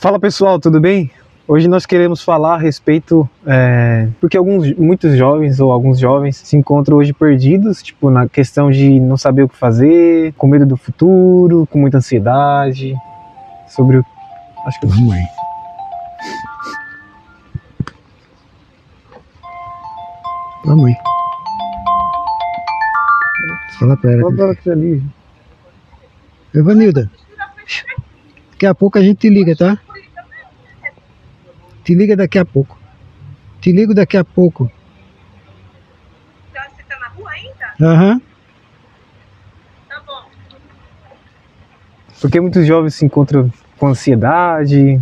Fala pessoal, tudo bem? Hoje nós queremos falar a respeito, porque muitos jovens ou alguns jovens se encontram hoje perdidos, tipo, na questão de não saber o que fazer, com medo do futuro, com muita ansiedade, sobre o... Acho que... Vamos aí. Vamos aí. Fala pra ela. Fala pra ela que tá ali. Evanilda, daqui a pouco a gente te liga, tá? Te liga daqui a pouco. Te ligo daqui a pouco. Você tá na rua ainda? Aham. Tá bom. Porque muitos jovens se encontram com ansiedade.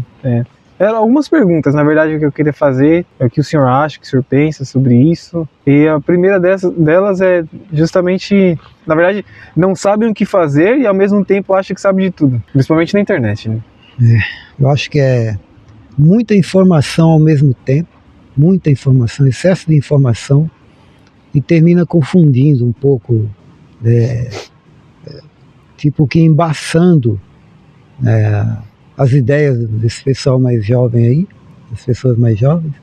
Eram algumas perguntas, na verdade, o que eu queria fazer é o que o senhor acha, o que o senhor pensa sobre isso. E a primeira delas é justamente, na verdade, não sabem o que fazer e ao mesmo tempo acham que sabem de tudo, principalmente na internet, né? Eu acho que é muita informação ao mesmo tempo, muita informação, excesso de informação, e termina confundindo um pouco, tipo que embaçando as ideias desse pessoal mais jovem aí, das pessoas mais jovens,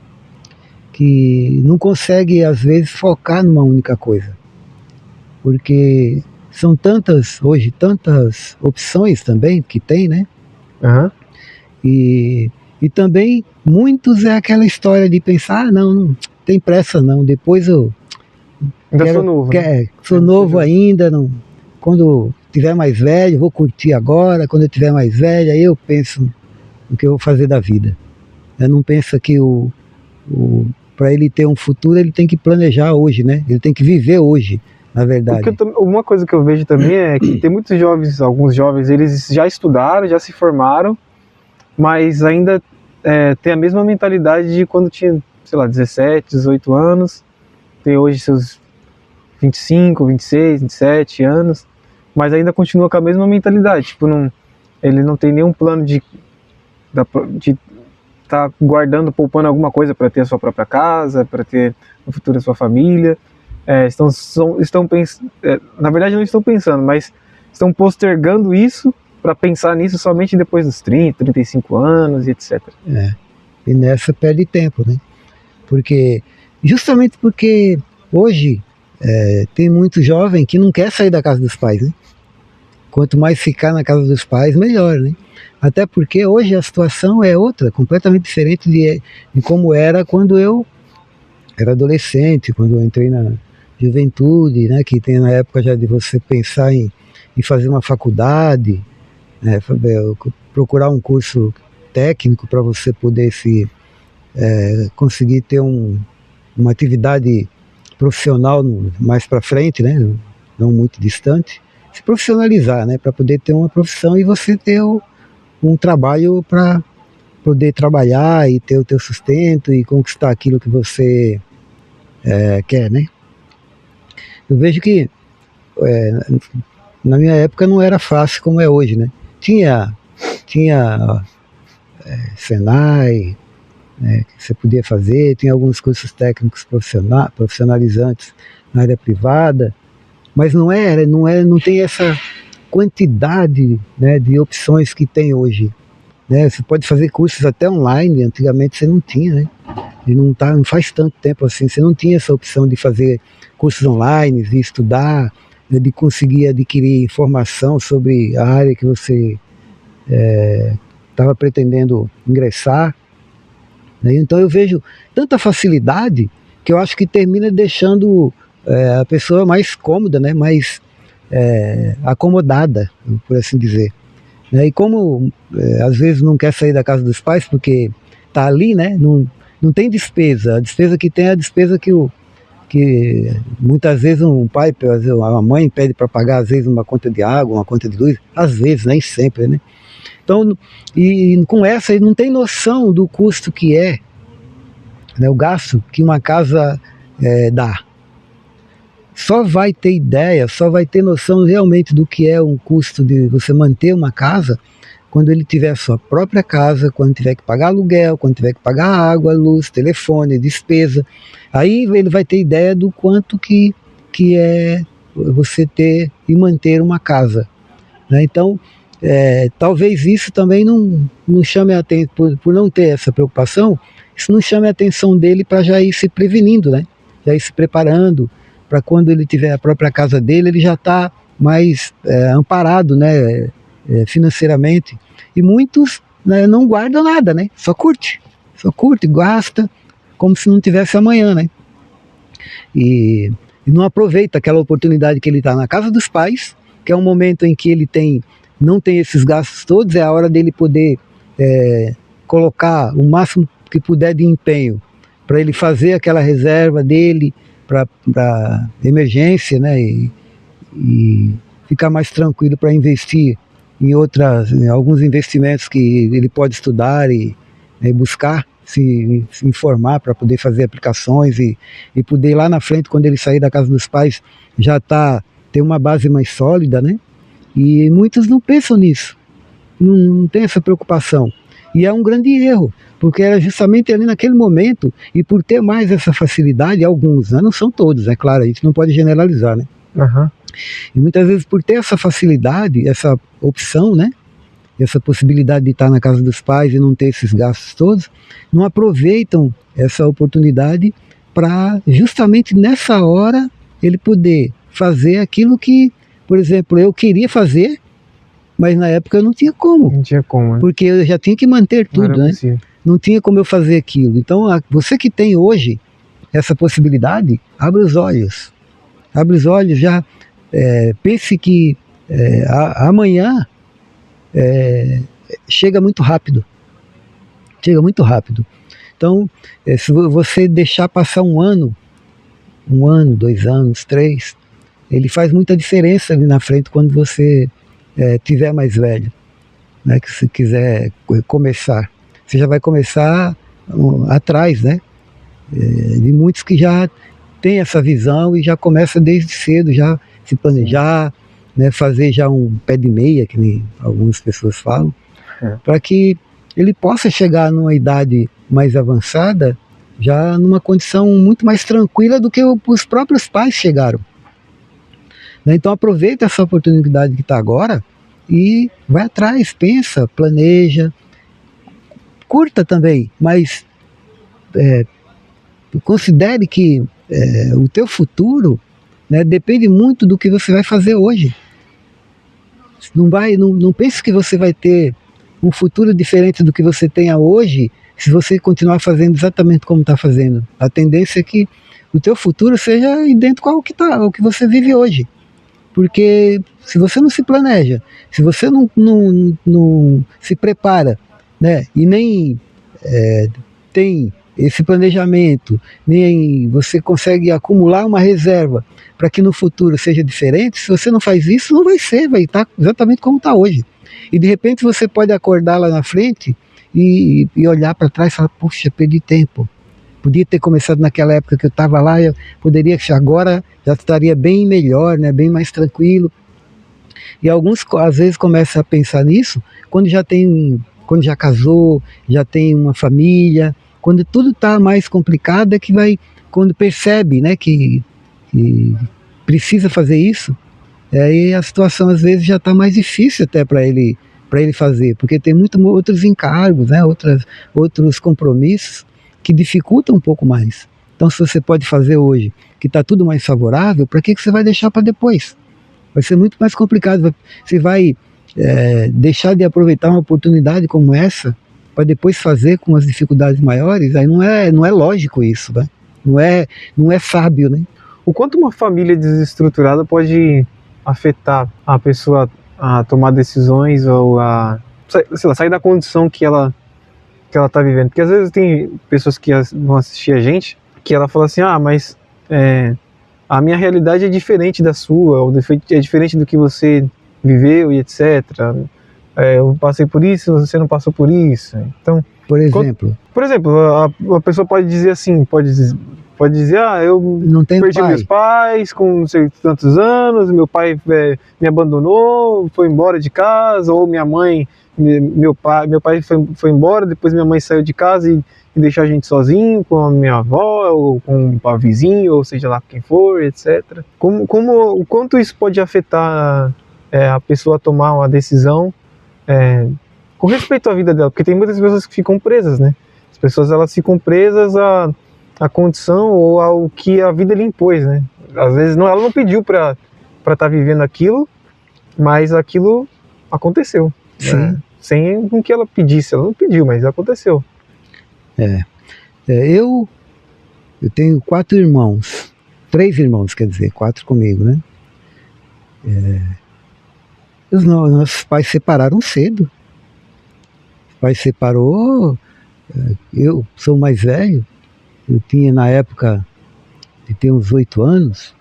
que não consegue às vezes focar numa única coisa, porque são tantas opções também que tem, né? Uhum. E também muitos é aquela história de pensar, não tem pressa não, depois eu Sou novo, né? Sou novo ainda, não, quando tiver mais velho, vou curtir agora, quando eu tiver mais velho, aí eu penso no que eu vou fazer da vida. Eu não penso que para ele ter um futuro, ele tem que planejar hoje, né? Ele tem que viver hoje, na verdade. Uma coisa que eu vejo também é que tem muitos jovens, alguns jovens, eles já estudaram, já se formaram, mas ainda tem a mesma mentalidade de quando tinha, sei lá, 17, 18 anos, tem hoje seus 25, 26, 27 anos, mas ainda continua com a mesma mentalidade, tipo, ele não tem nenhum plano de estar guardando, poupando alguma coisa para ter a sua própria casa, para ter no futuro a sua família. Na verdade não estão pensando, mas estão postergando isso para pensar nisso somente depois dos 30, 35 anos e etc. E nessa perde tempo, né? Justamente porque hoje tem muito jovem que não quer sair da casa dos pais, né? Quanto mais ficar na casa dos pais, melhor, né? Até porque hoje a situação é outra, completamente diferente de como era quando eu era adolescente, quando eu entrei na juventude, né? Que tem na época já de você pensar em fazer uma faculdade, né, procurar um curso técnico para você poder conseguir ter uma atividade profissional mais para frente, né, não muito distante, se profissionalizar, né, para poder ter uma profissão e você ter um trabalho para poder trabalhar e ter o teu sustento e conquistar aquilo que você quer, né. Eu vejo que na minha época não era fácil como é hoje, né. Tinha Senai, que você podia fazer, tinha alguns cursos técnicos profissionalizantes na área privada, mas não tem essa quantidade, né, de opções que tem hoje, né? Você pode fazer cursos até online, antigamente você não tinha, né? E não faz tanto tempo assim, você não tinha essa opção de fazer cursos online, de estudar, né, de conseguir adquirir informação sobre a área que você estava pretendendo ingressar, né? Então eu vejo tanta facilidade que eu acho que termina deixando a pessoa mais cômoda, né? Mais acomodada, por assim dizer, né? E como às vezes não quer sair da casa dos pais porque está ali, né? Não tem despesa, a despesa que tem é a despesa que muitas vezes um pai, a mãe pede para pagar às vezes uma conta de água, uma conta de luz, às vezes, nem sempre, né? Então, e com essa ele não tem noção do custo que é, né, o gasto que uma casa dá. Só vai ter ideia, só vai ter noção realmente do que é um custo de você manter uma casa quando ele tiver a sua própria casa, quando tiver que pagar aluguel, quando tiver que pagar água, luz, telefone, despesa. Aí ele vai ter ideia do quanto que é você ter e manter uma casa, né? Então, talvez isso também não chame a atenção, por não ter essa preocupação, isso não chame a atenção dele para já ir se prevenindo, né? Já ir se preparando para quando ele tiver a própria casa dele, ele já está mais amparado, né? Financeiramente. E muitos, né, não guardam nada, né? Só curte, gasta como se não tivesse amanhã, né? E não aproveita aquela oportunidade que ele está na casa dos pais, que é um momento em que ele não tem esses gastos todos, é a hora dele poder colocar o máximo que puder de empenho para ele fazer aquela reserva dele para emergência, né? E ficar mais tranquilo para investir em alguns investimentos que ele pode estudar e buscar se informar para poder fazer aplicações e poder lá na frente, quando ele sair da casa dos pais, já ter uma base mais sólida, né? E muitos não pensam nisso, não tem essa preocupação. E é um grande erro, porque era justamente ali naquele momento, e por ter mais essa facilidade, alguns, né? Não são todos, é claro, a gente não pode generalizar, né? Uhum. E muitas vezes por ter essa facilidade, essa opção, né? Essa possibilidade de estar na casa dos pais e não ter esses gastos todos, não aproveitam essa oportunidade para justamente nessa hora ele poder fazer aquilo que, por exemplo, eu queria fazer, mas na época eu não tinha como. Não tinha como, né? Porque eu já tinha que manter tudo, né? Possível. Não tinha como eu fazer aquilo. Então, você que tem hoje essa possibilidade, abre os olhos. Abre os olhos, já pense que amanhã chega muito rápido. Chega muito rápido. Então, se você deixar passar um ano, 2 anos, 3, ele faz muita diferença ali na frente quando você tiver mais velho, né? Que se quiser começar, você já vai começar atrás, né? De muitos que já tem essa visão e já começa desde cedo, já se planejar, né? Fazer já um pé de meia, que nem algumas pessoas falam, para que ele possa chegar numa idade mais avançada, já numa condição muito mais tranquila do que os próprios pais chegaram. Então aproveita essa oportunidade que está agora e vai atrás, pensa, planeja, curta também, mas considere que o teu futuro, né, depende muito do que você vai fazer hoje. Não pense que você vai ter um futuro diferente do que você tenha hoje se você continuar fazendo exatamente como está fazendo. A tendência é que o teu futuro seja idêntico ao que você vive hoje. Porque se você não se planeja, se você não se prepara, né, e nem tem esse planejamento, nem você consegue acumular uma reserva para que no futuro seja diferente, se você não faz isso, não vai ser, vai estar exatamente como está hoje. E de repente você pode acordar lá na frente e olhar para trás e falar, puxa, perdi tempo. Podia ter começado naquela época que eu estava lá, eu poderia, agora já estaria bem melhor, né, bem mais tranquilo. E alguns às vezes começam a pensar nisso quando já casou, já tem uma família, quando tudo está mais complicado é que quando percebe, né, que precisa fazer isso, aí a situação às vezes já está mais difícil até para ele fazer, porque tem outros encargos, né, outros compromissos que dificultam um pouco mais. Então, se você pode fazer hoje, que está tudo mais favorável, para que você vai deixar para depois? Vai ser muito mais complicado. Você vai deixar de aproveitar uma oportunidade como essa para depois fazer com as dificuldades maiores? Aí não é lógico isso, né? Não é sábio, né? O quanto uma família desestruturada pode afetar a pessoa a tomar decisões ou sei lá, sair da condição que ela está vivendo? Porque às vezes tem pessoas que vão assistir a gente que ela fala assim, mas a minha realidade é diferente da sua, ou é diferente do que você viveu e etc. Eu passei por isso, você não passou por isso. Então, por exemplo, a pessoa pode dizer assim, pode dizer, eu não tenho perdi pai. Meus pais com não sei tantos anos, meu pai me abandonou, foi embora de casa, ou minha mãe, meu pai foi embora, depois minha mãe saiu de casa e deixou a gente sozinho com a minha avó, ou com o vizinho, ou seja lá quem for, etc. O quanto isso pode afetar a pessoa a tomar uma decisão com respeito à vida dela, porque tem muitas pessoas que ficam presas, né? As pessoas elas ficam presas à condição ou ao que a vida lhe impôs, né? Às vezes ela não pediu para estar vivendo aquilo, mas aquilo aconteceu, né? Sim. Sem que ela pedisse, ela não pediu, mas aconteceu. Eu tenho 4 irmãos, 3 irmãos, quer dizer, 4 comigo, né? Os nossos pais separaram cedo. O pai separou, eu sou mais velho, eu tinha na época de ter uns 8 anos,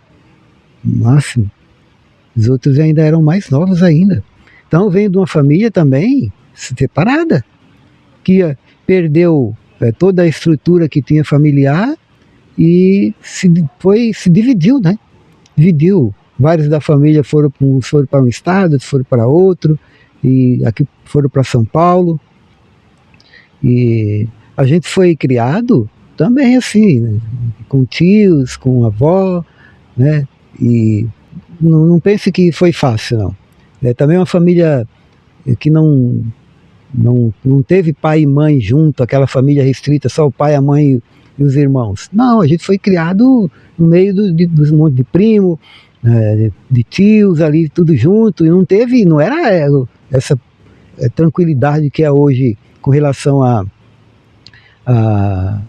no máximo. Os outros ainda eram mais novos ainda. Então eu venho de uma família também separada, que perdeu toda a estrutura que tinha familiar e se dividiu, né? Dividiu. Vários da família foram para um estado, outros foram para outro, e aqui foram para São Paulo. E a gente foi criado também assim, né? Com tios, com avó, né? E não pense que foi fácil, não. É também uma família que não teve pai e mãe junto, aquela família restrita, só o pai, a mãe e os irmãos. Não, a gente foi criado no meio dos monte de primo, de tios ali, tudo junto, e não era essa tranquilidade que é hoje com relação a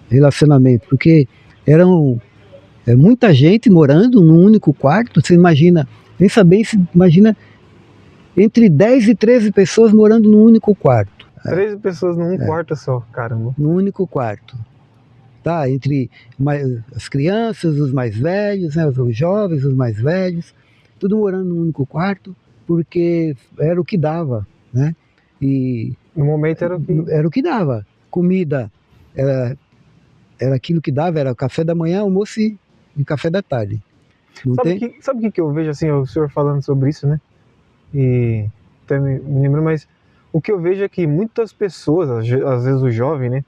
relacionamento, porque eram muita gente morando num único quarto. Você imagina, pensa bem, imagina entre 10 e 13 pessoas morando num único quarto. 13 pessoas num quarto só, caramba. Num único quarto. Tá? Entre as crianças, os mais velhos, né, os jovens, os mais velhos, tudo morando num único quarto, porque era o que dava, né? E no momento era o que dava. Comida era aquilo que dava, era café da manhã, almoço e café da tarde. Sabe o que eu vejo assim, o senhor falando sobre isso, né? E até me lembro, mas o que eu vejo é que muitas pessoas, às vezes o jovem, né?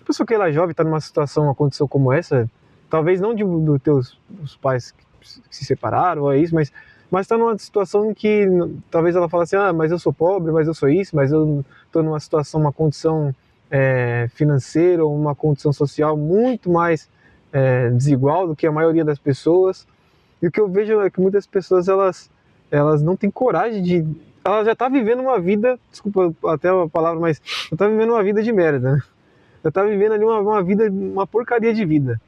A pessoa que ela é jovem, está numa situação, uma condição como essa, talvez não dos teus os pais que se separaram, ou é isso, mas está numa situação em que talvez ela fale assim, mas eu sou pobre, mas eu sou isso, mas eu estou numa situação, uma condição financeira, ou uma condição social muito mais desigual do que a maioria das pessoas. E o que eu vejo é que muitas pessoas, elas não têm coragem de... Ela já está vivendo uma vida, desculpa até a palavra, mas já está vivendo uma vida de merda, né? Já está vivendo ali uma vida, uma porcaria de vida.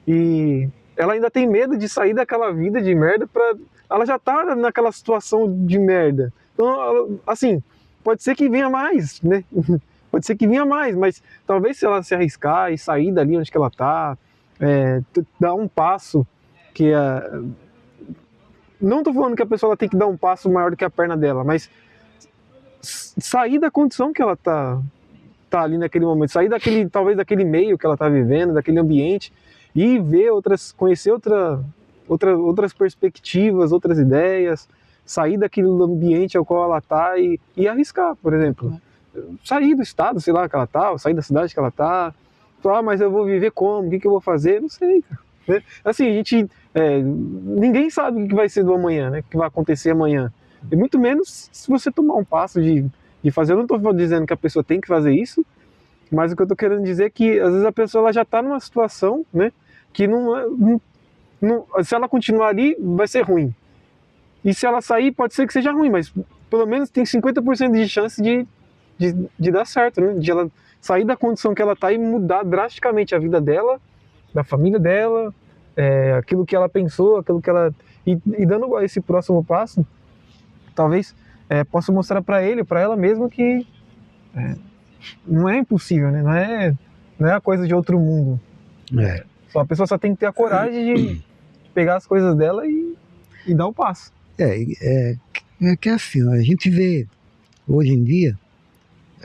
E ela ainda tem medo de sair daquela vida de merda ela já está naquela situação de merda. Então, assim, pode ser que venha mais, né? Pode ser que venha mais, mas talvez se ela se arriscar e sair dali onde que ela está, dar um passo que não estou falando que a pessoa ela tem que dar um passo maior do que a perna dela, mas sair da condição que ela está ali naquele momento, sair talvez daquele meio que ela está vivendo, daquele ambiente, e ver conhecer outras perspectivas, outras ideias, sair daquele ambiente ao qual ela está e arriscar, por exemplo. Sair do estado, sei lá, que ela está, sair da cidade que ela está, mas eu vou viver como? O que eu vou fazer? Não sei, cara. Assim, ninguém sabe o que vai ser do amanhã, né? O que vai acontecer amanhã. E muito menos se você tomar um passo de fazer. Eu não estou dizendo que a pessoa tem que fazer isso, mas o que eu estou querendo dizer é que às vezes a pessoa ela já está numa situação, né, que se ela continuar ali, vai ser ruim. E se ela sair, pode ser que seja ruim, mas pelo menos tem 50% de chance de dar certo, né? De ela sair da condição que ela está e mudar drasticamente a vida dela, da família dela, aquilo que ela pensou, aquilo que ela... E dando esse próximo passo, talvez possa mostrar para ele, para ela mesma que não é impossível, né? Não é a coisa de outro mundo. A pessoa só tem que ter a coragem de pegar as coisas dela e dar o passo. É que assim, a gente vê hoje em dia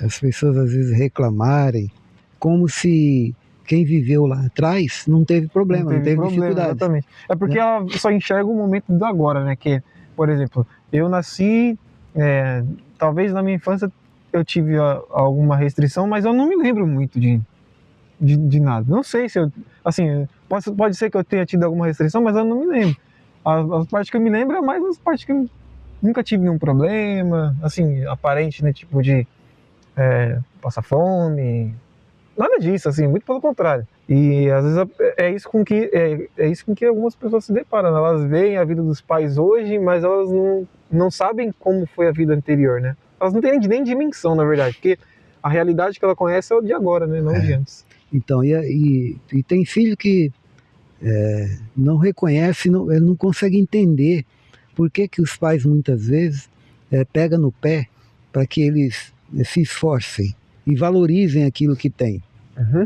as pessoas às vezes reclamarem como se quem viveu lá atrás não teve problema, não teve dificuldade. Exatamente. É porque ela só enxerga o momento do agora, né? Que, por exemplo, eu nasci, talvez na minha infância eu tive alguma restrição, mas eu não me lembro muito de nada. Não sei se eu... Assim, pode ser que eu tenha tido alguma restrição, mas eu não me lembro. As partes que eu me lembro é mais as partes que nunca tive nenhum problema, assim, aparente, né, tipo de passar fome, nada disso, assim, muito pelo contrário. E às vezes é isso com que algumas pessoas se deparam, né? Elas veem a vida dos pais hoje, mas elas não sabem como foi a vida anterior, né? Elas não têm nem dimensão, na verdade, porque a realidade que ela conhece é o de agora, né? Não o de antes. Então, e tem filho que não reconhece, ele não consegue entender por que os pais muitas vezes pegam no pé para que eles se esforcem e valorizem aquilo que têm. Uhum.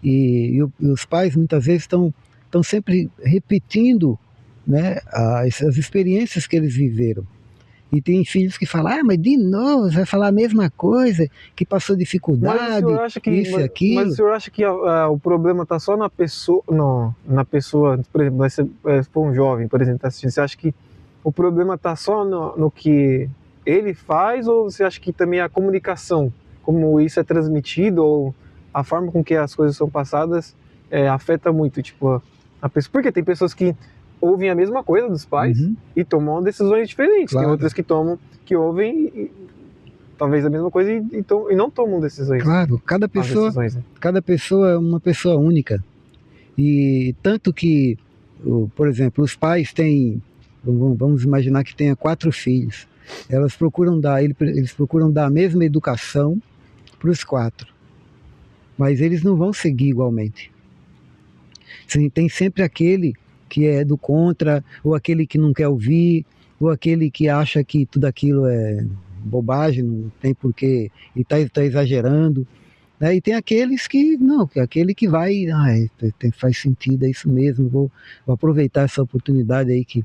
E os pais muitas vezes estão sempre repetindo, né, as experiências que eles viveram. E tem filhos que falam, mas de novo, vai falar a mesma coisa, que passou dificuldade, isso e aquilo. Mas o senhor acha que o problema está só na pessoa, na pessoa, por exemplo, se for um jovem, por exemplo, tá assistindo, você acha que o problema está só no que ele faz, ou você acha que também a comunicação, como isso é transmitido, ou a forma com que as coisas são passadas, afeta muito, tipo, a pessoa? Porque tem pessoas que ouvem a mesma coisa dos pais e tomam decisões diferentes. Claro. Tem outras que ouvem talvez a mesma coisa e não tomam decisões. Claro, cada pessoa é uma pessoa única. E tanto que, por exemplo, os pais têm, vamos imaginar que tenha 4 filhos. Eles procuram dar a mesma educação para os 4. Mas eles não vão seguir igualmente. Tem sempre aquele que é do contra, ou aquele que não quer ouvir, ou aquele que acha que tudo aquilo é bobagem, não tem porquê, e tá exagerando. E tem aqueles que não, aquele que vai, faz sentido, é isso mesmo, vou aproveitar essa oportunidade aí que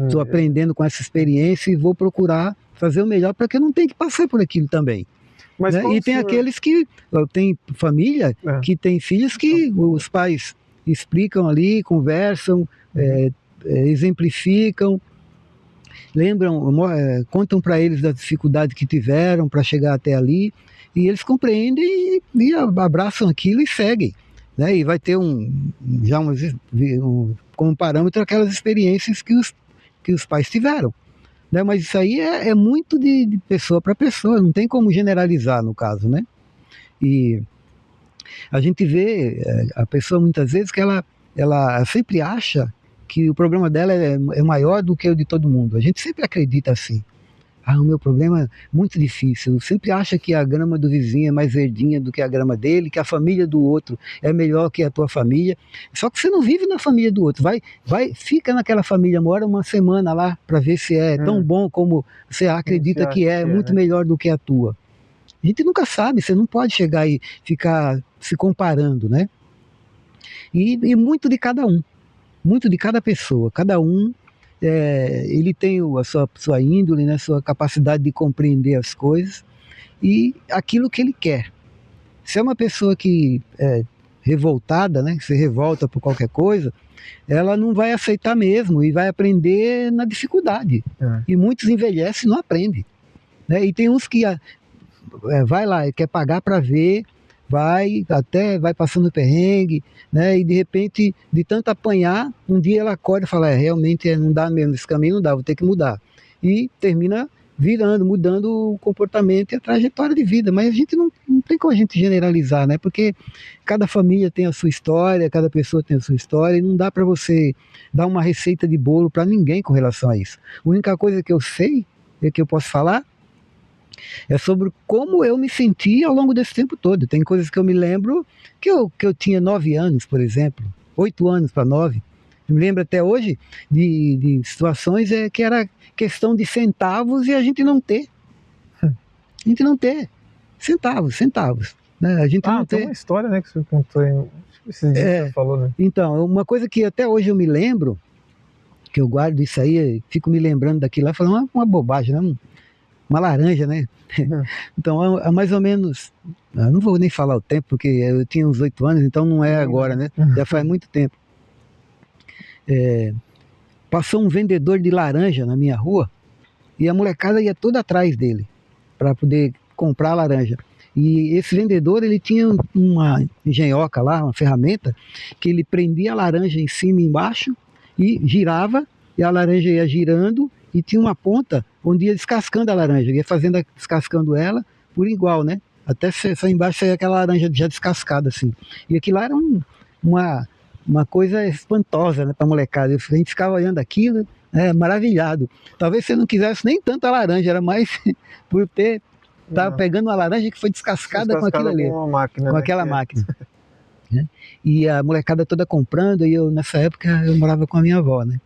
estou aprendendo com essa experiência e vou procurar fazer o melhor para que eu não tenha que passar por aquilo também. Mas e tem aqueles que tem família que tem filhos que os pais explicam ali, conversam, exemplificam, contam para eles da dificuldade que tiveram para chegar até ali, e eles compreendem e abraçam aquilo e seguem, né? E vai ter como parâmetro aquelas experiências que os pais tiveram, né? Mas isso aí é muito de pessoa para pessoa, não tem como generalizar no caso, né? E a gente vê a pessoa muitas vezes que ela sempre acha que o problema dela é maior do que o de todo mundo. A gente sempre acredita assim. O meu problema é muito difícil. Sempre acha que a grama do vizinho é mais verdinha do que a grama dele, que a família do outro é melhor que a tua família. Só que você não vive na família do outro. Fica naquela família, mora uma semana lá para ver se é tão bom como você acredita que é, muito melhor do que a tua. A gente nunca sabe, você não pode chegar e ficar se comparando, né? E muito de cada um, muito de cada pessoa, cada um ele tem a sua índole, né, sua capacidade de compreender as coisas e aquilo que ele quer. Se é uma pessoa que é revoltada, né, que se revolta por qualquer coisa, ela não vai aceitar mesmo e vai aprender na dificuldade. E muitos envelhecem e não aprendem, né? E tem uns que vai lá, quer pagar para ver, vai passando perrengue, né? E de repente, de tanto apanhar, um dia ela acorda e fala, realmente não dá mesmo, esse caminho não dá, vou ter que mudar. E termina mudando o comportamento e a trajetória de vida. Mas a gente não tem como a gente generalizar, né? Porque cada família tem a sua história, cada pessoa tem a sua história, e não dá para você dar uma receita de bolo para ninguém com relação a isso. A única coisa que eu sei, que eu posso falar, é sobre como eu me senti ao longo desse tempo todo. Tem coisas que eu me lembro que eu tinha 9 anos, por exemplo, 8 anos para 9. Eu me lembro até hoje de situações que era questão de centavos e a gente não ter. A gente não ter. Centavos. Né? A gente não ter. Tem uma história, né, que você contou aí, esses dias que você falou, né? Então, uma coisa que até hoje eu me lembro, que eu guardo isso aí, fico me lembrando daquilo lá, falando uma bobagem, né? Uma laranja, né? Então, é mais ou menos, não vou nem falar o tempo, porque eu tinha uns 8 anos, então não é agora, né? Já faz muito tempo. Passou um vendedor de laranja na minha rua e a molecada ia toda atrás dele para poder comprar a laranja. E esse vendedor, ele tinha uma engenhoca lá, uma ferramenta, que ele prendia a laranja em cima e embaixo e girava, e a laranja ia girando, e tinha uma ponta onde ia descascando a laranja, ia descascando ela por igual, né? Até só embaixo saía aquela laranja já descascada, assim. E aquilo lá era uma coisa espantosa, né, pra molecada. A gente ficava olhando aquilo, maravilhado. Talvez você não quisesse nem tanto a laranja, era mais por tava pegando uma laranja que foi descascada com aquilo ali, com uma máquina, com né? aquela máquina. Né? E a molecada toda comprando, e eu, nessa época, eu morava com a minha avó, né?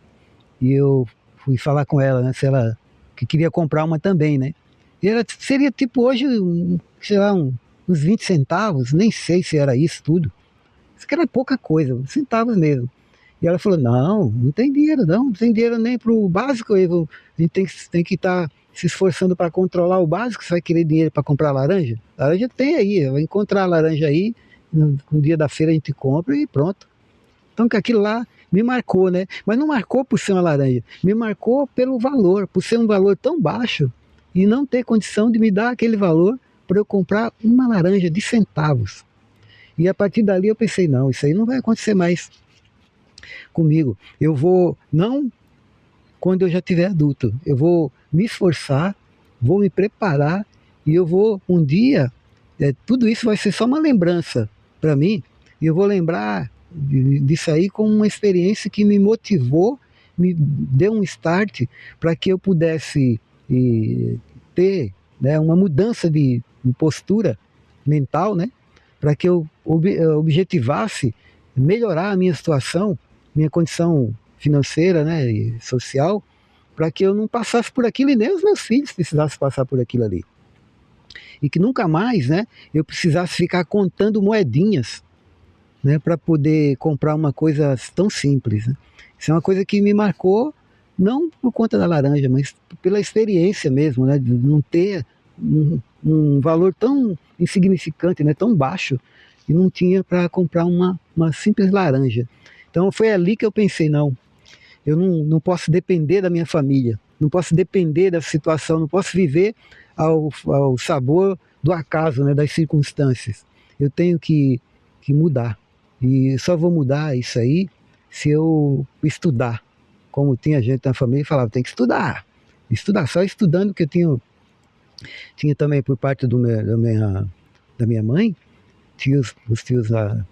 E eu fui falar com ela, né, se ela que queria comprar uma também, né? E ela seria tipo hoje, sei lá, uns 20 centavos, nem sei se era isso tudo. Isso que era pouca coisa, centavos mesmo. E ela falou, não tem dinheiro não tem dinheiro nem pro básico, a gente tem que estar se esforçando para controlar o básico, você vai querer dinheiro para comprar laranja? Laranja tem aí, vai encontrar a laranja aí, no dia da feira a gente compra e pronto. Então que aquilo lá me marcou, né? Mas não marcou por ser uma laranja, me marcou pelo valor, por ser um valor tão baixo e não ter condição de me dar aquele valor para eu comprar uma laranja de centavos. E a partir dali eu pensei, não, isso aí não vai acontecer mais comigo. Eu vou, não quando eu já tiver adulto, eu vou me esforçar, vou me preparar e eu vou um dia, tudo isso vai ser só uma lembrança para mim, e eu vou lembrar disso aí como uma experiência que me motivou, me deu um start para que eu pudesse ter, né, uma mudança de postura mental, né, para que eu objetivasse melhorar a minha situação, minha condição financeira, né, e social, para que eu não passasse por aquilo e nem os meus filhos precisassem passar por aquilo ali. E que nunca mais, né, eu precisasse ficar contando moedinhas, né, para poder comprar uma coisa tão simples. Né. Isso é uma coisa que me marcou, não por conta da laranja, mas pela experiência mesmo, né, de não ter um valor tão insignificante, né, tão baixo, e não tinha para comprar uma simples laranja. Então foi ali que eu pensei, não, eu não posso depender da minha família, não posso depender da situação, não posso viver ao sabor do acaso, né, das circunstâncias. Eu tenho que mudar. E só vou mudar isso aí se eu estudar. Como tinha gente na família que falava, tem que estudar. Só estudando, que eu tinha também por parte da minha mãe, os tios da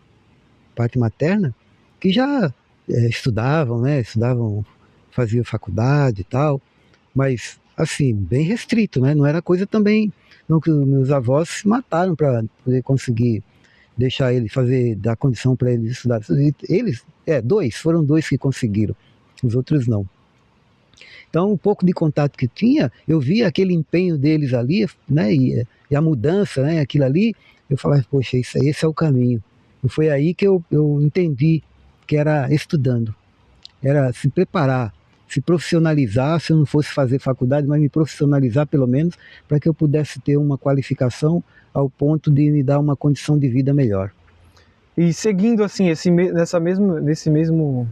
parte materna, que já estudavam, né? Faziam faculdade e tal, mas assim, bem restrito, né? Não era coisa também, não, que os meus avós se mataram para poder conseguir deixar ele dar condição para eles estudar. Eles, foram dois que conseguiram, os outros não. Então, um pouco de contato que tinha, eu via aquele empenho deles ali, né, e a mudança, né, aquilo ali, eu falava, poxa, esse é o caminho. E foi aí que eu entendi que era estudando, era se preparar, se profissionalizar, se eu não fosse fazer faculdade, mas me profissionalizar pelo menos, para que eu pudesse ter uma qualificação ao ponto de me dar uma condição de vida melhor. E seguindo assim, nesse mesmo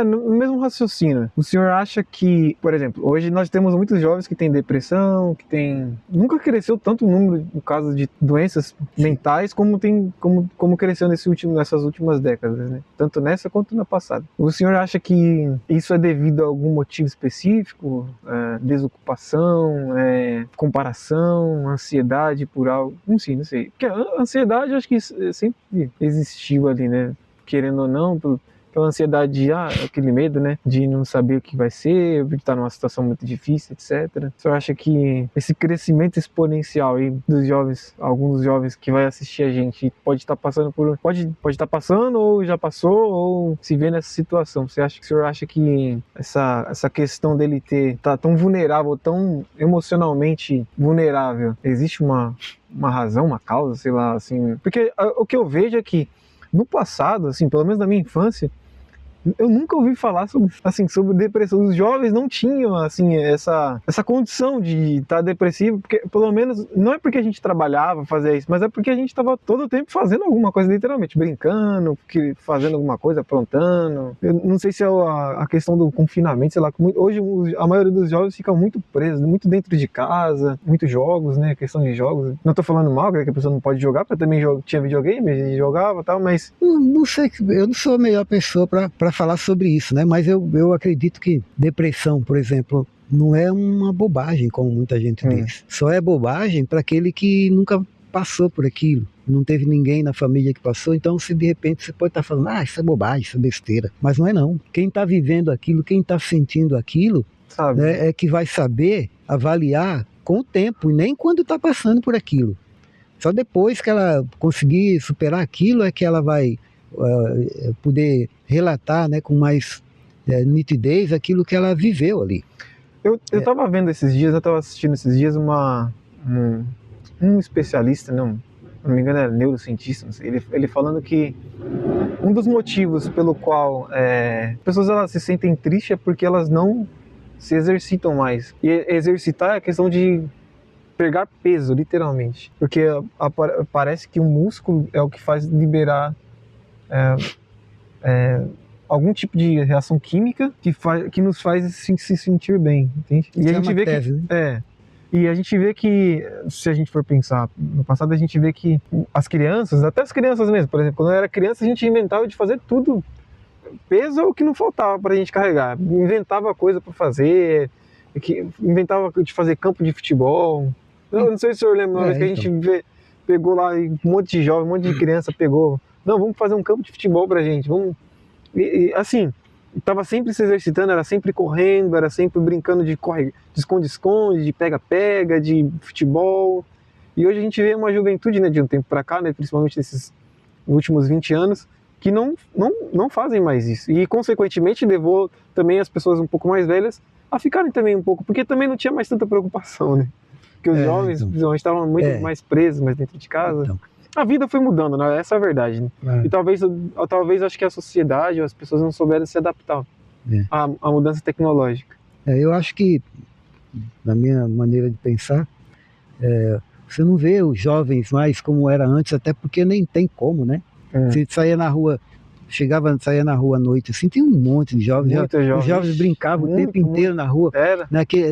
no mesmo raciocínio, o senhor acha que, por exemplo, hoje nós temos muitos jovens que têm depressão, nunca cresceu tanto o número, no caso de doenças mentais, como cresceu nessas últimas décadas, né? Tanto nessa quanto na passada. O senhor acha que isso é devido a algum motivo específico? Desocupação, comparação, ansiedade por algo? Não sei. Porque a ansiedade, eu acho que sempre existiu ali, né? Querendo ou não, pela ansiedade de aquele medo, né, de não saber o que vai ser, de estar numa situação muito difícil, etc. O senhor acha que esse crescimento exponencial aí dos jovens, alguns jovens que vai assistir a gente, pode estar passando pode estar passando, ou já passou, ou se vê nessa situação? O senhor acha que essa questão dele tá tão vulnerável, tão emocionalmente vulnerável, existe uma razão, uma causa, sei lá, assim? Porque o que eu vejo é que no passado, assim, pelo menos na minha infância, eu nunca ouvi falar sobre depressão. Os jovens não tinham, assim, essa condição de estar depressivo, porque, pelo menos, não é porque a gente trabalhava, fazia isso, mas é porque a gente estava todo o tempo fazendo alguma coisa, literalmente, brincando, fazendo alguma coisa, aprontando. Eu não sei se é a questão do confinamento, sei lá, hoje a maioria dos jovens ficam muito presos, muito dentro de casa, muitos jogos, né, questão de jogos. Não tô falando mal, que a pessoa não pode jogar, porque eu também tinha videogame e jogava e tal, mas... Não sei, eu não sou a melhor pessoa para para falar sobre isso, né? Mas eu acredito que depressão, por exemplo, não é uma bobagem, como muita gente diz. Só é bobagem para aquele que nunca passou por aquilo. Não teve ninguém na família que passou, então se de repente você pode estar falando, isso é bobagem, isso é besteira. Mas não é não. Quem está vivendo aquilo, quem está sentindo aquilo, Sabe? né, é que vai saber avaliar com o tempo, e nem quando está passando por aquilo. Só depois que ela conseguir superar aquilo é que ela vai poder relatar, né, com mais nitidez aquilo que ela viveu ali. Eu estava vendo esses dias, eu estava assistindo esses dias um especialista, não me engano era neurocientista, não sei, ele falando que um dos motivos pelo qual pessoas elas se sentem tristes é porque elas não se exercitam mais. E exercitar é a questão de pegar peso, literalmente. Porque parece que o músculo é o que faz liberar algum tipo de reação química que nos faz se sentir bem, entende? E a gente vê que e a gente vê que, se a gente for pensar no passado, a gente vê que as crianças, até as crianças mesmo, por exemplo, quando eu era criança, a gente inventava de fazer tudo. Peso é o que não faltava pra gente carregar. Inventava coisa pra fazer, inventava de fazer campo de futebol. Eu não sei se o senhor lembra, uma vez que a gente pegou lá e um monte de jovem, um monte de criança pegou. Não, vamos fazer um campo de futebol pra gente. Vamos. E assim, estava sempre se exercitando, era sempre correndo, era sempre brincando de esconde-esconde, de pega-pega, de futebol. E hoje a gente vê uma juventude, né, de um tempo para cá, né, principalmente nesses últimos 20 anos, que não fazem mais isso. E, consequentemente, levou também as pessoas um pouco mais velhas a ficarem também um pouco, porque também não tinha mais tanta preocupação, né? Porque os jovens, principalmente, estavam muito mais presos, mais dentro de casa. Então. A vida foi mudando, né? Essa é a verdade, né? E talvez acho que a sociedade, as pessoas não souberam se adaptar à mudança tecnológica. Eu acho que, na minha maneira de pensar, você não vê os jovens mais como era antes, até porque nem tem como, né? Você saía na rua, saía na rua à noite, assim, tem um monte de jovens. Os jovens brincavam o tempo inteiro na rua,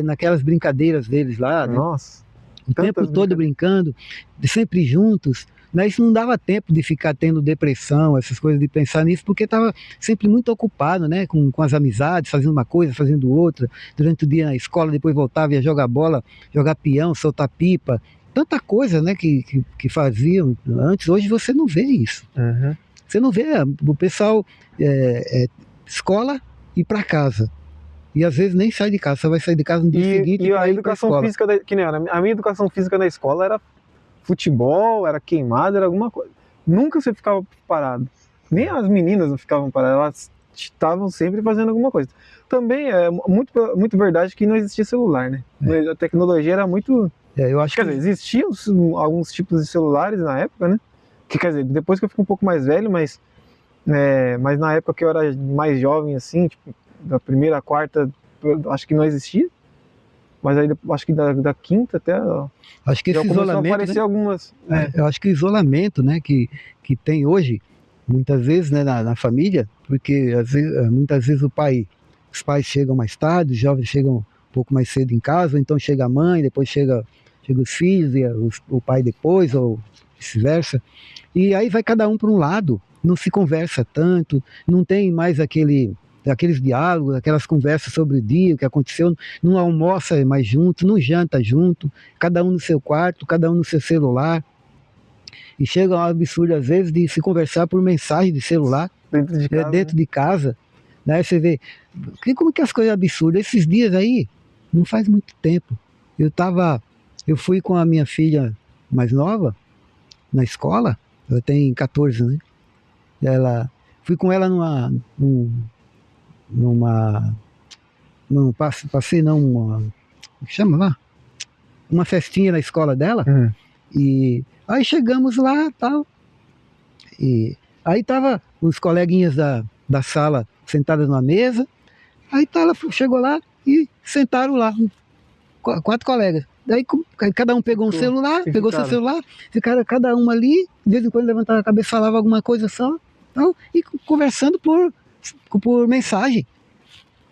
naquelas brincadeiras deles lá, né? Nossa, o tempo todo brincando, sempre juntos. Isso não dava tempo de ficar tendo depressão, essas coisas, de pensar nisso, porque estava sempre muito ocupado, né, com as amizades, fazendo uma coisa, fazendo outra, durante o dia na escola, depois voltava, ia jogar bola, jogar peão, soltar pipa, tanta coisa, né, que faziam antes. Hoje você não vê isso. Você não vê o pessoal escola e para casa. E às vezes nem sai de casa, só vai sair de casa no dia seguinte. E a educação física, que nem era, a minha educação física na escola era futebol, era queimada, era alguma coisa. Nunca você ficava parado. Nem as meninas não ficavam paradas, elas estavam sempre fazendo alguma coisa. Também é muito verdade que não existia celular, né? A tecnologia era muito... eu acho quer dizer, existiam alguns tipos de celulares na época, né? Quer dizer, depois que eu fico um pouco mais velho, mas na época que eu era mais jovem, assim, tipo, da primeira à quarta, acho que não existia. Mas aí acho que da quinta até... Acho que esse isolamento, aparecer algumas... Eu acho que o isolamento, né, que tem hoje, muitas vezes, né, na família, porque muitas vezes os pais chegam mais tarde, os jovens chegam um pouco mais cedo em casa, ou então chega a mãe, depois chega os filhos, e o pai depois, ou vice-versa. E aí vai cada um para um lado, não se conversa tanto, não tem mais aqueles diálogos, aquelas conversas sobre o dia, o que aconteceu, não almoça mais junto, não janta junto, cada um no seu quarto, cada um no seu celular. E chega um absurdo, às vezes, de se conversar por mensagem de celular, dentro de casa. Né? Você vê, como que as coisas absurdas, esses dias aí, não faz muito tempo, eu fui com a minha filha mais nova, na escola, ela tem 14, né? Fui com ela chama lá? Uma festinha na escola dela. E aí chegamos lá, tal. E aí tava os coleguinhas da sala sentados numa mesa. Aí ela chegou lá e sentaram lá, 4 colegas. Daí cada um pegou um celular, pegou seu celular, ficaram cada um ali, de vez em quando levantava a cabeça, falava alguma coisa só, tal, e conversando por mensagem,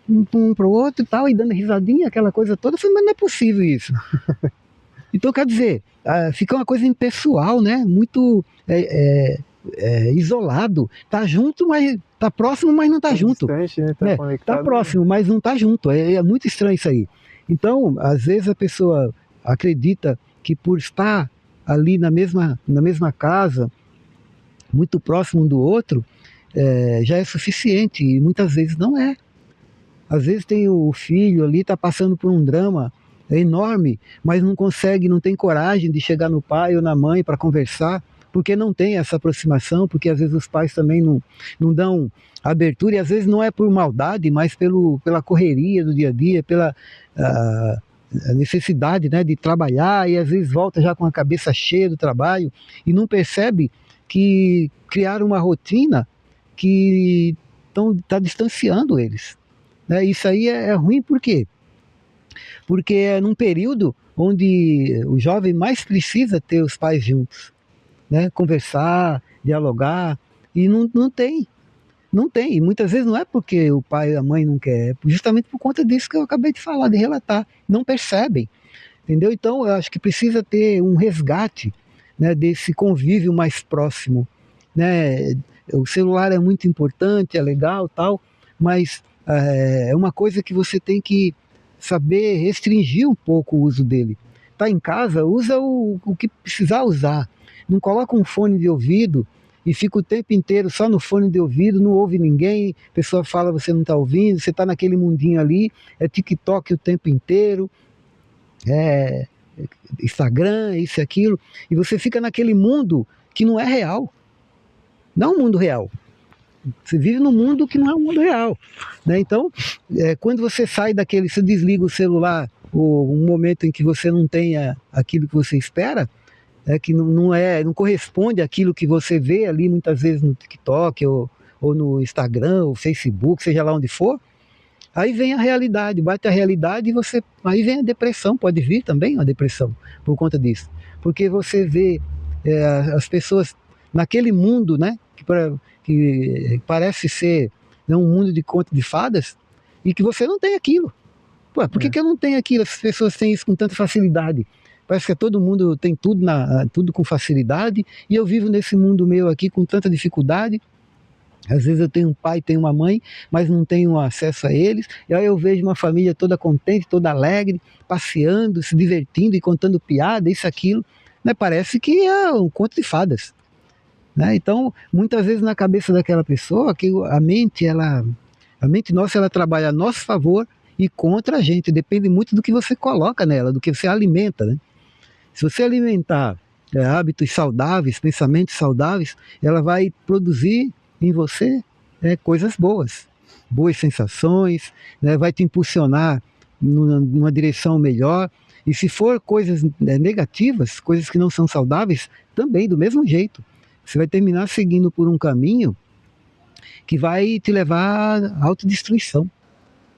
um para o outro e tal, e dando risadinha, aquela coisa toda. Eu falei, mas não é possível isso. Então, quer dizer, fica uma coisa impessoal, né? Muito isolado. Tá junto, mas Tá próximo, mas não tá junto. Distante, né? Tá Né? conectado. Tá próximo, mas não tá junto. É muito estranho isso aí. Então, às vezes a pessoa acredita que por estar ali na mesma casa, muito próximo um do outro, já é suficiente, e muitas vezes não é. Às vezes tem o filho ali, está passando por um drama enorme, mas não consegue, não tem coragem de chegar no pai ou na mãe para conversar, porque não tem essa aproximação, porque às vezes os pais também não dão abertura, e às vezes não é por maldade, mas pela correria do dia a dia, pela a necessidade, né, de trabalhar, e às vezes volta já com a cabeça cheia do trabalho, e não percebe que criaram uma rotina que está distanciando eles. Né? Isso aí é ruim por quê? Porque é num período onde o jovem mais precisa ter os pais juntos, né? Conversar, dialogar, e não tem. Não tem, e muitas vezes não é porque o pai e a mãe não querem, é justamente por conta disso que eu acabei de falar, de relatar, não percebem, entendeu? Então eu acho que precisa ter um resgate, né, desse convívio mais próximo, né? O celular é muito importante, é legal, tal, mas é uma coisa que você tem que saber restringir um pouco o uso dele. Tá em casa, usa o que precisar usar, não coloca um fone de ouvido e fica o tempo inteiro só no fone de ouvido, não ouve ninguém, a pessoa fala, você não está ouvindo, você está naquele mundinho ali, é TikTok o tempo inteiro, é Instagram, isso e aquilo, e você fica naquele mundo que não é real, não é um mundo real. Você vive num mundo que não é um mundo real, né? Então, quando você sai daquele, você desliga o celular, ou um momento em que você não tenha aquilo que você espera, que não corresponde àquilo que você vê ali muitas vezes no TikTok ou no Instagram, ou Facebook, seja lá onde for, aí vem a realidade, bate a realidade e aí vem a depressão, pode vir também a depressão por conta disso, porque você vê as pessoas naquele mundo, né, que parece ser, né, um mundo de conto de fadas, e que você não tem aquilo. Pô, por que eu não tenho aquilo? As pessoas têm isso com tanta facilidade. Parece que todo mundo tem tudo com facilidade, e eu vivo nesse mundo meu aqui com tanta dificuldade. Às vezes eu tenho um pai, tenho uma mãe, mas não tenho acesso a eles, e aí eu vejo uma família toda contente, toda alegre, passeando, se divertindo e contando piada, isso, aquilo, né? Parece que é um conto de fadas, né? Então, muitas vezes na cabeça daquela pessoa, que a mente nossa, ela trabalha a nosso favor e contra a gente, depende muito do que você coloca nela, do que você alimenta, né? Se você alimentar hábitos saudáveis, pensamentos saudáveis, ela vai produzir em você coisas boas sensações, né? Vai te impulsionar numa direção melhor. E se for coisas negativas, coisas que não são saudáveis, também do mesmo jeito. Você vai terminar seguindo por um caminho que vai te levar à autodestruição.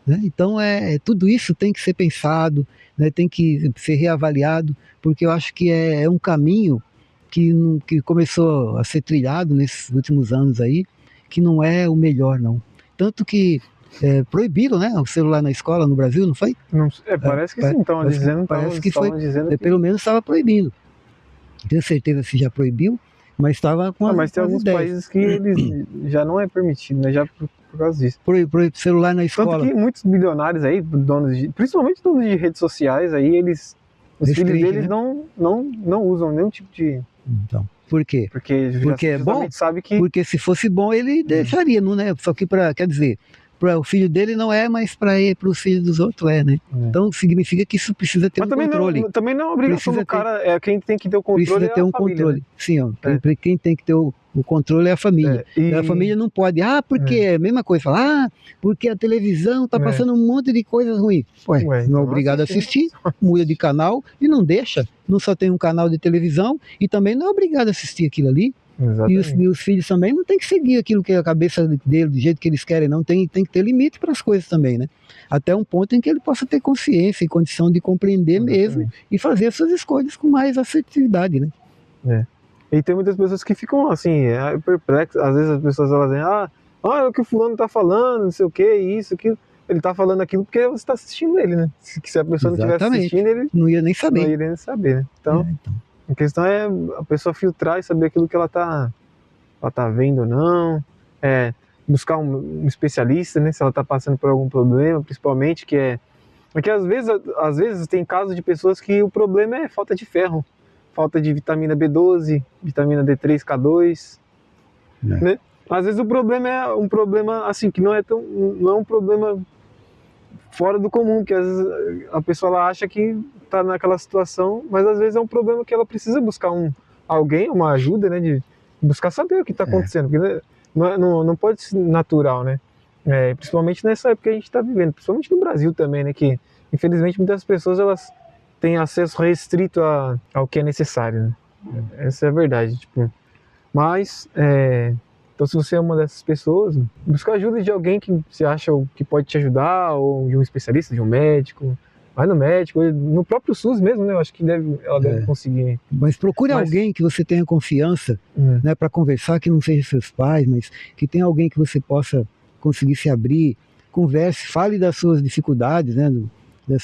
Né? Então, tudo isso tem que ser pensado, né? Tem que ser reavaliado, porque eu acho que é um caminho que começou a ser trilhado nesses últimos anos aí, que não é o melhor, não. Tanto que proibiram, né, o celular na escola no Brasil, não foi? Não, parece que sim, estavam dizendo, parece que foi, dizendo que... pelo menos estava proibindo. Não tenho certeza se já proibiu, mas estava com mas tem alguns países que eles já não é permitido, né, já por causa disso. Proibir celular na escola. Tanto que muitos bilionários aí, principalmente donos de redes sociais, aí os filhos deles, né? não usam nenhum tipo de... Então, por quê? Porque é bom? Sabe que... Porque se fosse bom, ele deixaria, não, né? Só que quer dizer, para o filho dele não é, mas para os filhos dos outros né? Então significa que isso precisa ter controle. Também não é uma obrigação do cara, quem tem que ter o controle precisa ter um controle. Né? Sim, ó, quem tem que ter o controle é a família. E a família não pode, porque é a mesma coisa, falar, porque a televisão está passando um monte de coisas ruins. Não é obrigado a assistir, muda de canal e não deixa. Não só tem um canal de televisão e também não é obrigado a assistir aquilo ali. E os filhos também não tem que seguir aquilo que é a cabeça dele, do jeito que eles querem, não. Tem que ter limite para as coisas também, né? Até um ponto em que ele possa ter consciência e condição de compreender mesmo e fazer as suas escolhas com mais assertividade, né? E tem muitas pessoas que ficam assim, perplexas. Às vezes as pessoas falam assim, olha o que o fulano está falando, não sei o que, isso, aquilo. Ele está falando aquilo porque você está assistindo ele, né? Se a pessoa não estivesse assistindo, ele não ia nem saber. Não ia nem saber, né? Então, a questão é a pessoa filtrar e saber aquilo que ela tá vendo ou não. buscar um especialista, né, se ela está passando por algum problema, principalmente, porque às vezes tem casos de pessoas que o problema é falta de ferro, falta de vitamina B12, vitamina D3, K2, né? Às vezes o problema é um problema assim, que não é um problema fora do comum, que às vezes a pessoa ela acha que está naquela situação, mas às vezes é um problema que ela precisa buscar alguém, uma ajuda, né, de buscar saber o que está acontecendo, porque não pode ser natural, né? Principalmente nessa época que a gente está vivendo, principalmente no Brasil também, né, que infelizmente muitas pessoas elas têm acesso restrito ao que é necessário, né? Essa é a verdade, tipo, mas então se você é uma dessas pessoas, busca ajuda de alguém que você acha que pode te ajudar, ou de um especialista, de um médico, vai no médico, no próprio SUS mesmo, né? Eu acho que ela deve conseguir. Mas procure alguém que você tenha confiança, né, para conversar, que não seja seus pais, mas que tenha alguém que você possa conseguir se abrir, converse, fale das suas dificuldades, né,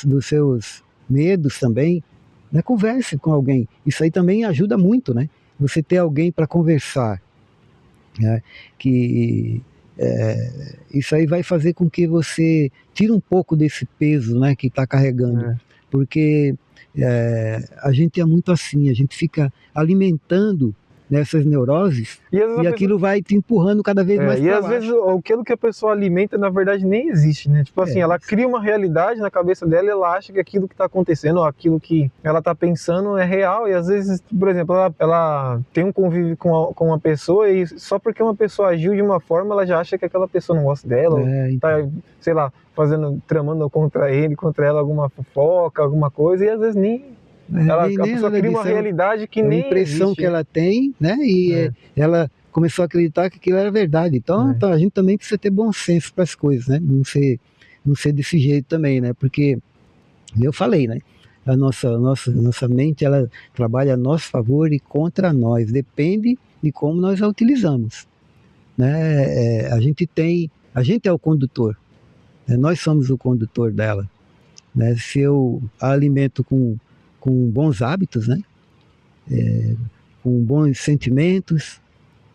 dos seus medos também, né, converse com alguém. Isso aí também ajuda muito, né? Você ter alguém para conversar, né, isso aí vai fazer com que você tire um pouco desse peso, né, que está carregando, porque a gente é muito assim, a gente fica alimentando nessas neuroses e aquilo vai te empurrando cada vez mais para baixo. E às vezes aquilo que a pessoa alimenta na verdade nem existe, né? Tipo assim, ela cria uma realidade na cabeça dela e ela acha que aquilo que está acontecendo, ou aquilo que ela está pensando é real, e às vezes, por exemplo, ela tem um convívio com uma pessoa e só porque uma pessoa agiu de uma forma, ela já acha que aquela pessoa não gosta dela, ou tá, sei lá, tramando contra ela alguma fofoca, alguma coisa, e às vezes a pessoa cria uma realidade que nem a impressão existe, que ela tem, né? E ela começou a acreditar que aquilo era verdade. Então a gente também precisa ter bom senso para as coisas, né? Não ser desse jeito também, né? Porque eu falei, né? A nossa mente, ela trabalha a nosso favor e contra nós. Depende de como nós a utilizamos, né? A gente é o condutor, né? Nós somos o condutor dela, né? Se eu a alimento com bons hábitos, né? Com bons sentimentos,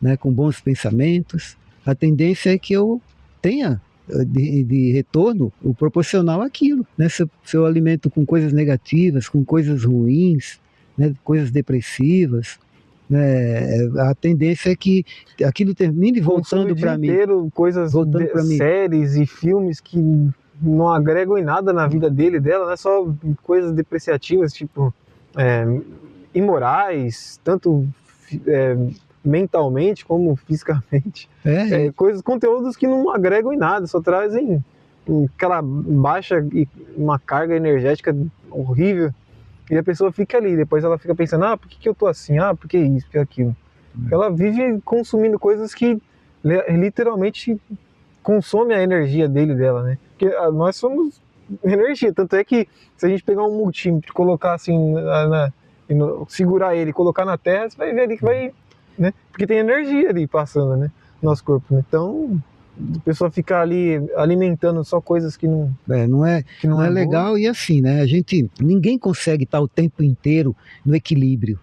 né? Com bons pensamentos, a tendência é que eu tenha de retorno o proporcional àquilo, né? Se eu alimento com coisas negativas, com coisas ruins, né? Coisas depressivas, né? A tendência é que aquilo termine voltando para mim. Coisas, séries e filmes que não agregam em nada na vida dela, não é só coisas depreciativas, tipo imorais, tanto mentalmente como fisicamente, conteúdos que não agregam em nada, só trazem aquela baixa e uma carga energética horrível, e a pessoa fica ali, depois ela fica pensando, por que eu tô assim, por que isso, por que aquilo. Ela vive consumindo coisas que literalmente consome a energia dela, né? Porque nós somos energia, tanto é que se a gente pegar um multímetro e colocar assim, segurar ele e colocar na terra, você vai ver ali que vai, né? Porque tem energia ali passando, né? No nosso corpo, né? Então a pessoa ficar ali alimentando só coisas que não é legal. E assim, né? Ninguém consegue estar o tempo inteiro no equilíbrio.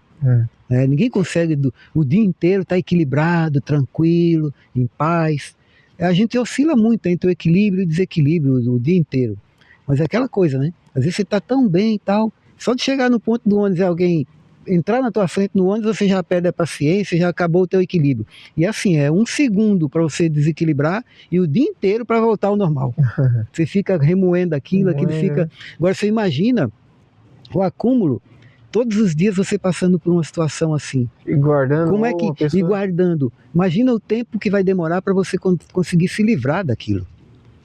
Ninguém consegue o dia inteiro estar equilibrado, tranquilo, em paz. A gente oscila muito entre o equilíbrio e o desequilíbrio o dia inteiro. Mas é aquela coisa, né? Às vezes você está tão bem e tal, só de chegar no ponto do ônibus e alguém entrar na tua frente no ônibus, você já perde a paciência, já acabou o teu equilíbrio. E assim, é 1 segundo para você desequilibrar e o dia inteiro para voltar ao normal. Você fica remoendo aquilo fica... Agora você imagina o acúmulo, todos os dias você passando por uma situação assim. E guardando. Como é que... E guardando. Imagina o tempo que vai demorar para você conseguir se livrar daquilo.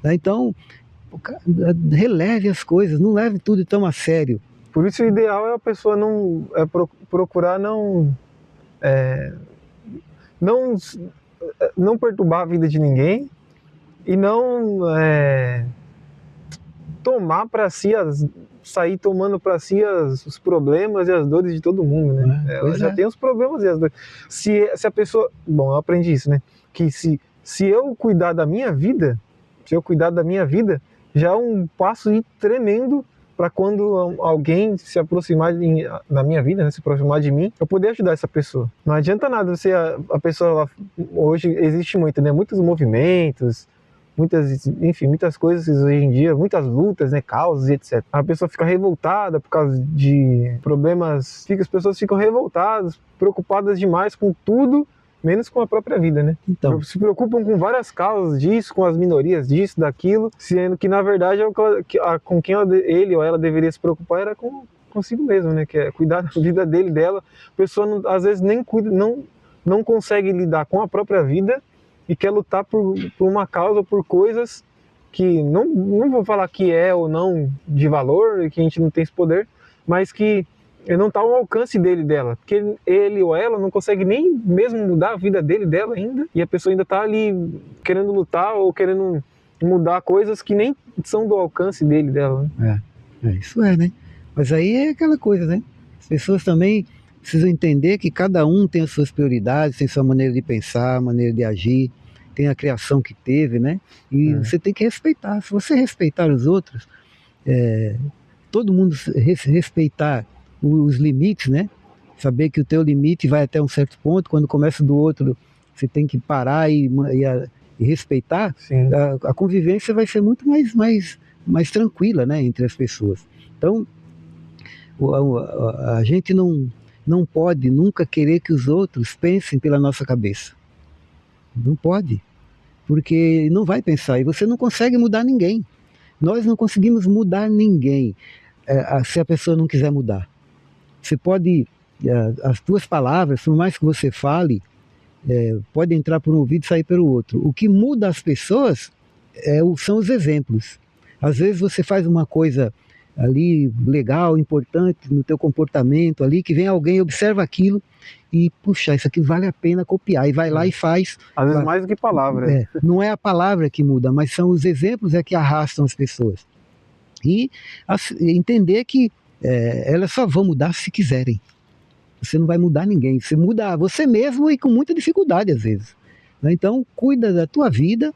Então, releve as coisas, não leve tudo tão a sério. Por isso o ideal é a pessoa procurar não perturbar a vida de ninguém e não tomar para si, sair tomando para si os problemas e as dores de todo mundo, né? Ela já tem os problemas e as dores. Se a pessoa... Bom, eu aprendi isso, né? Que se eu cuidar da minha vida, já é um passo tremendo para quando alguém se aproximar na minha vida, né, se aproximar de mim, eu poder ajudar essa pessoa. Não adianta nada você, a pessoa, hoje existe muito, né, muitos movimentos, muitas coisas hoje em dia, muitas lutas, né, causas e etc. A pessoa fica revoltada por causa de problemas, as pessoas ficam revoltadas, preocupadas demais com tudo, menos com a própria vida, né? Então, Se preocupam com várias causas disso, com as minorias disso, daquilo, sendo que na verdade com quem ele ou ela deveria se preocupar era consigo mesmo, né? Que é cuidar da vida dele, dela. A pessoa às vezes nem cuida, não consegue lidar com a própria vida e quer lutar por uma causa, por coisas que não vou falar que é ou não de valor, que a gente não tem esse poder, mas que não está ao alcance dela, porque ele ou ela não consegue nem mesmo mudar a vida dela ainda, e a pessoa ainda está ali querendo lutar ou querendo mudar coisas que nem são do alcance dela. Né? Isso é, né? Mas aí é aquela coisa, né? As pessoas também precisam entender que cada um tem as suas prioridades, tem sua maneira de pensar, maneira de agir, tem a criação que teve, né? E você tem que respeitar. Se você respeitar os outros, todo mundo respeitar os limites, né? Saber que o teu limite vai até um certo ponto, quando começa do outro, você tem que parar e respeitar. A convivência vai ser muito mais tranquila, né, entre as pessoas. Então, a gente não pode nunca querer que os outros pensem pela nossa cabeça. Não pode, porque não vai pensar, e você não consegue mudar ninguém. Nós não conseguimos mudar ninguém se a pessoa não quiser mudar. Você pode, as tuas palavras, por mais que você fale, pode entrar por um ouvido e sair pelo outro. O que muda as pessoas são os exemplos. Às vezes você faz uma coisa ali legal, importante no teu comportamento ali, que vem alguém, observa aquilo e, puxa, isso aqui vale a pena copiar, e vai lá e faz. Às vezes mais do que palavra. Não é a palavra que muda, mas são os exemplos que arrastam as pessoas. E entender que elas só vão mudar se quiserem. Você não vai mudar ninguém, você muda você mesmo, e com muita dificuldade às vezes. Então, cuida da tua vida,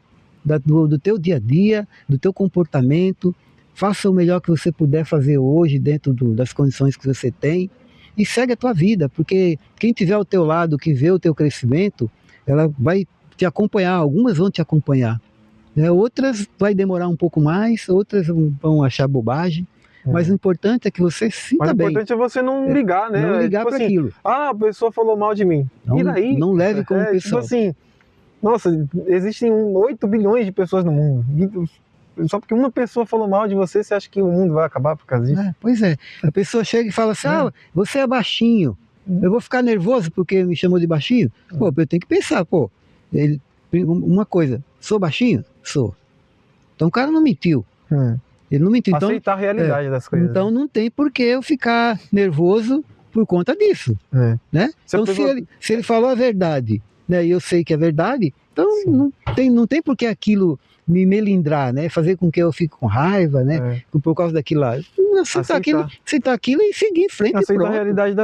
do teu dia a dia, do teu comportamento, faça o melhor que você puder fazer hoje, dentro das condições que você tem, e segue a tua vida, porque quem estiver ao teu lado, que vê o teu crescimento, ela vai te acompanhar, algumas vão te acompanhar, né? Outras vai demorar um pouco mais, outras vão achar bobagem, mas o importante é que você sinta bem. Mas o importante é você não ligar, né? Não ligar para aquilo. A pessoa falou mal de mim. Não, e daí? Não leve como pessoal. Tipo assim, nossa, existem 8 bilhões de pessoas no mundo. Só porque uma pessoa falou mal de você, você acha que o mundo vai acabar por causa disso? Pois é. A pessoa chega e fala assim, você é baixinho. Eu vou ficar nervoso porque me chamou de baixinho? Pô, eu tenho que pensar, uma coisa, sou baixinho? Sou. Então o cara não mentiu. Ele não mentiu. Então, aceitar a realidade das coisas. Então não tem por que eu ficar nervoso por conta disso. Né? Então se ele falou a verdade, né, e eu sei que é verdade, então não tem por que aquilo me melindrar, né? Fazer com que eu fique com raiva, né? Por causa daquilo lá. Aceitar aquilo e seguir em frente. Aceitar a realidade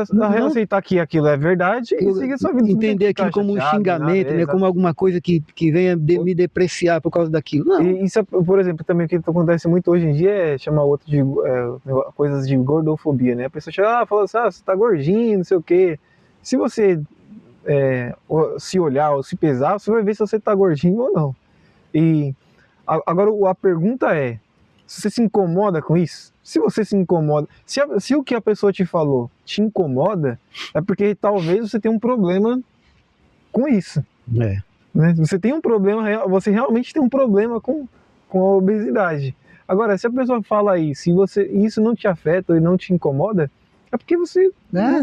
aceitar que aquilo é verdade e seguir a sua vida. Entender aquilo como um xingamento, né? Como alguma coisa que venha me depreciar por causa daquilo. Não. E isso, por exemplo, também o que acontece muito hoje em dia é chamar outro de coisas de gordofobia, né? A pessoa chega fala assim, você tá gordinho, não sei o quê. Se você se olhar ou se pesar, você vai ver se você tá gordinho ou não. E agora a pergunta é, você se incomoda com isso? Se você se incomoda, se o que a pessoa te falou te incomoda, é porque talvez você tenha um problema com isso. Né? Você tem um problema, você realmente tem um problema com a obesidade. Agora, se a pessoa fala isso, isso não te afeta e não te incomoda, é porque você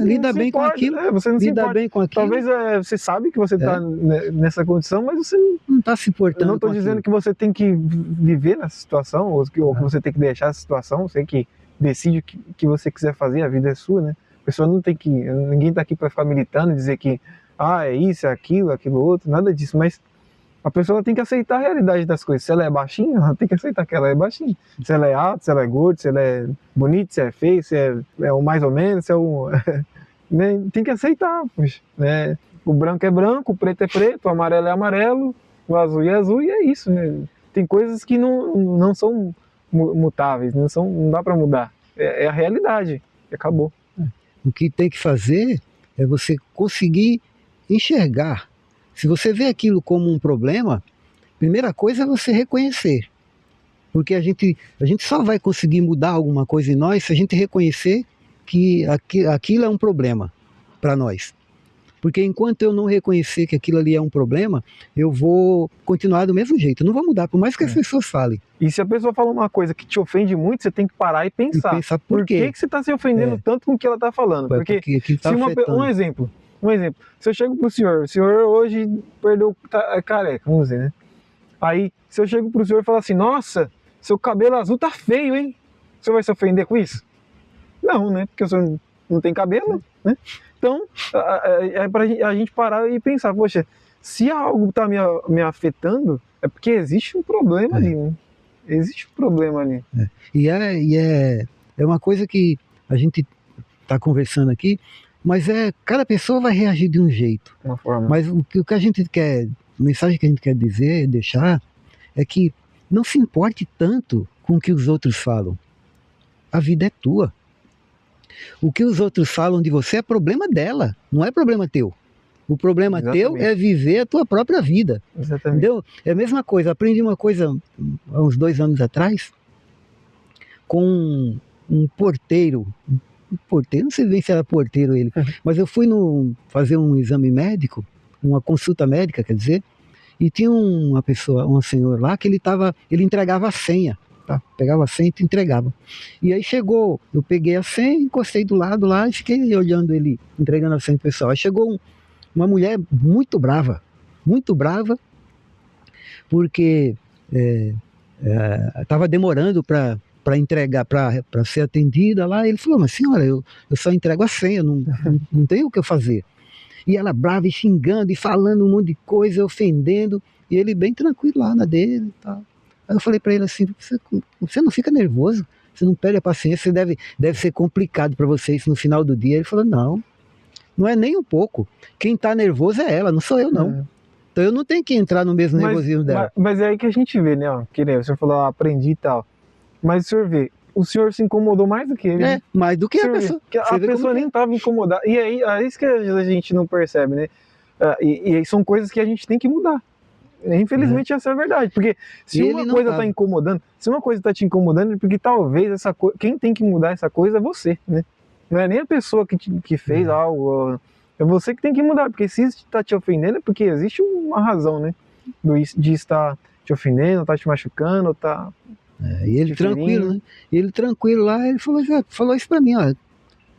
lida bem com aquilo. Você não lida bem com aquilo. Talvez você sabe que você está nessa condição, mas você não está se importando. Eu não estou dizendo que você tem que viver nessa situação, ou que você tem que deixar essa situação. Você que decide o que você quiser fazer, a vida é sua, né? A pessoa não tem que. Ninguém está aqui para ficar militando e dizer que é isso, é aquilo outro, nada disso, mas a pessoa tem que aceitar a realidade das coisas. Se ela é baixinha, ela tem que aceitar que ela é baixinha. Se ela é alta, se ela é gorda, se ela é bonita, se é feia, se é o mais ou menos, se é o... né? Tem que aceitar, poxa. Né? O branco é branco, o preto é preto, o amarelo é amarelo, o azul é azul, e é isso. Né? Tem coisas que não são mutáveis, não dá para mudar. é a realidade. E acabou. O que tem que fazer é você conseguir enxergar. Se você vê aquilo como um problema, primeira coisa é você reconhecer. Porque a gente só vai conseguir mudar alguma coisa em nós se a gente reconhecer que aquilo é um problema para nós. Porque enquanto eu não reconhecer que aquilo ali é um problema, eu vou continuar do mesmo jeito. Eu não vou mudar, por mais que as pessoas falem. E se a pessoa fala uma coisa que te ofende muito, você tem que parar e pensar. E pensar por quê? Que você está se ofendendo tanto com o que ela está falando? Porque aquilo tá se afetando. um exemplo, se eu chego pro senhor, o senhor hoje perdeu, tá careca, vamos dizer, né? Aí, se eu chego pro senhor e falar assim, nossa, seu cabelo azul tá feio, hein? O senhor vai se ofender com isso? Não, né? Porque o senhor não tem cabelo, né? Então, é pra a gente parar e pensar, poxa, se algo tá me afetando, é porque existe um problema ali, né? Existe um problema ali. E é uma coisa que a gente tá conversando aqui, mas cada pessoa vai reagir de um jeito. Uma forma. Mas o que a gente quer, a mensagem que a gente quer dizer, deixar, é que não se importe tanto com o que os outros falam. A vida é tua. O que os outros falam de você é problema dela, não é problema teu. O problema teu é viver a tua própria vida. Exatamente. Entendeu? É a mesma coisa. Aprendi uma coisa há uns 2 anos atrás com um porteiro. Não sei bem se era porteiro ele, mas eu fui fazer um exame médico, uma consulta médica, quer dizer, e tinha uma senhora lá que ele entregava a senha. Tá? Pegava a senha e te entregava. E aí chegou, eu peguei a senha, encostei do lado lá e fiquei olhando ele, entregando a senha pro pessoal. Aí chegou uma mulher muito brava, porque estava demorando para entregar, para ser atendida lá. Ele falou, mas senhora, eu só entrego a senha, não tenho o que eu fazer. E ela brava e xingando e falando um monte de coisa, ofendendo, e ele bem tranquilo lá na dele e tal. Aí eu falei para ele assim, você não fica nervoso? Você não perde a paciência? Deve ser complicado para você isso no final do dia. Ele falou, não é nem um pouco. Quem tá nervoso é ela, não sou eu não. Então eu não tenho que entrar no mesmo nervosismo dela. Mas é aí que a gente vê, né? Ó, que nem o senhor falou, aprendi e tal. Mas o senhor vê, o senhor se incomodou mais do que ele. Mais do que a pessoa. A pessoa nem estava incomodada. E aí, é isso que a gente não percebe, né? E são coisas que a gente tem que mudar. Infelizmente essa é a verdade, porque se uma coisa está incomodando, se uma coisa está te incomodando, é porque talvez quem tem que mudar essa coisa é você, né? Não é nem a pessoa que fez algo, é você que tem que mudar, porque se isso está te ofendendo é porque existe uma razão, né? De estar te ofendendo, tá te machucando, tá... E ele tranquilo, né? Ele tranquilo lá, ele falou isso pra mim, ó. Eu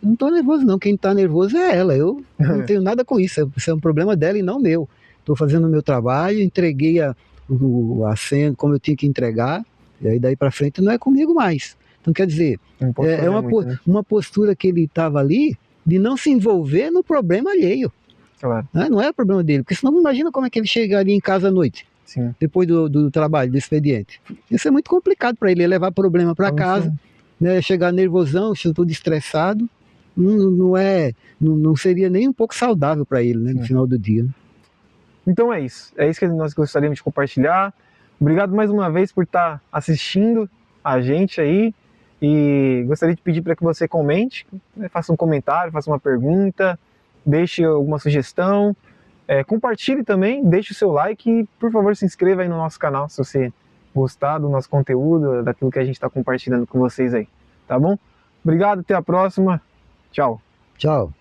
não tô nervoso não, quem tá nervoso é ela, eu não tenho nada com isso, isso é um problema dela e não meu. Estou fazendo o meu trabalho, entreguei a senha como eu tinha que entregar, e aí daí para frente não é comigo mais. Então quer dizer, é uma postura que ele estava ali de não se envolver no problema alheio. Claro. Não é o problema dele, porque senão imagina como é que ele chegaria em casa à noite, depois do trabalho, do expediente. Isso é muito complicado para ele, levar problema para casa, né, chegar nervosão, tudo estressado, não seria nem um pouco saudável para ele, né, no final do dia. Então é isso que nós gostaríamos de compartilhar. Obrigado mais uma vez por estar assistindo a gente aí, e gostaria de pedir para que você comente, né, faça um comentário, faça uma pergunta, deixe alguma sugestão, compartilhe também, deixe o seu like e por favor se inscreva aí no nosso canal se você gostar do nosso conteúdo, daquilo que a gente está compartilhando com vocês aí, tá bom? Obrigado, até a próxima, tchau. Tchau.